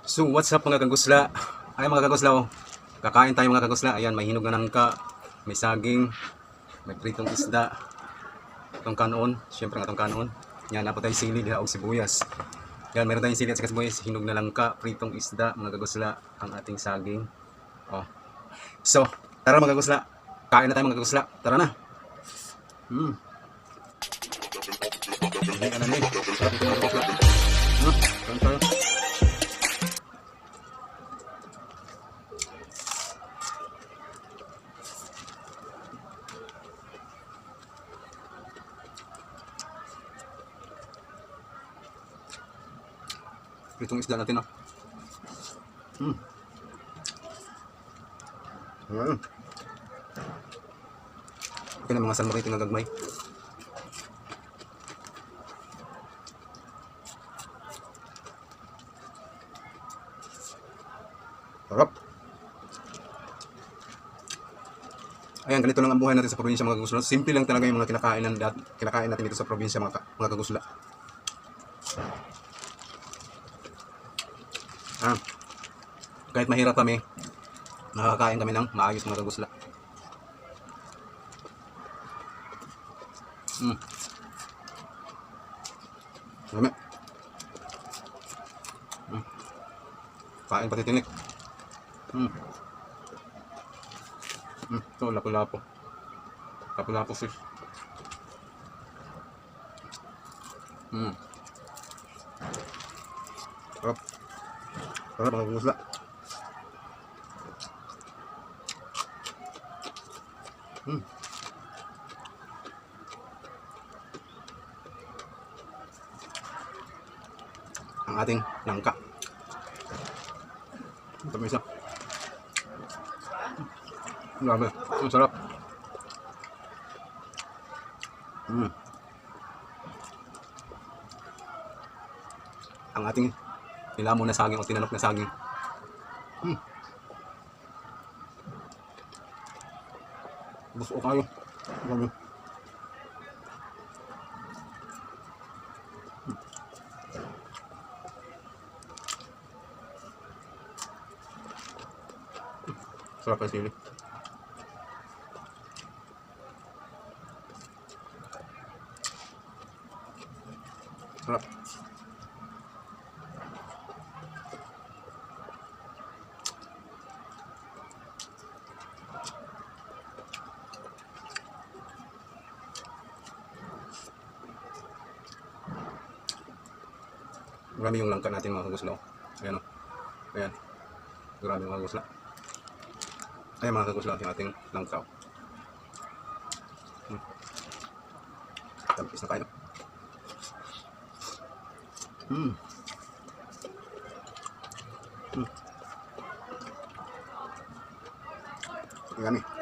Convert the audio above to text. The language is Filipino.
So what's up mga kagusla? Ay mga kagusla, oh. Kakain tayo mga kagusla. Ayan, may hinog na nangka, may saging, may pritong isda. Itong kanon, syempre itong kanon. Yan, napo tayo sili, diha og sibuyas. Yan, meron tayong sili at saka sibuyas, hinog na langka, pritong isda, mga kagusla, ang ating saging. Oh. So, tara mga kagusla. Kain na tayo mga kagusla. Tara na. Hindi ka na rin. Sarap ito mga kagusla. Kain tayo. Itong isda natin, oh. Ayan. Okay na mga salmon ito nagagmay. Sarap. Ayan, ganito lang ang buhay natin sa probinsya mga kagusla. Simple lang talaga yung mga kinakain natin dito sa probinsya mga kagusla. Kahit mahirap kami, nakakain kami ng maayos mga kagusla. Dami. Kain pati tinik. Ito, lapu-lapo. Lapu-lapo fish. Sarap. Sarap mga kagusla. Ang ating langka. Ito may isa. Grabe, ang sarap. Ang ating nilamon na saging o tinanok na saging. Gusto kayo. Grabe. Sarap ang sili. Sarap. Marami yung langka natin mga kagusla. Ayan o. Ayan. Marami mga kagusla. Ayan mga kagusla yung ating langka. Tampis na kayo. Yummy.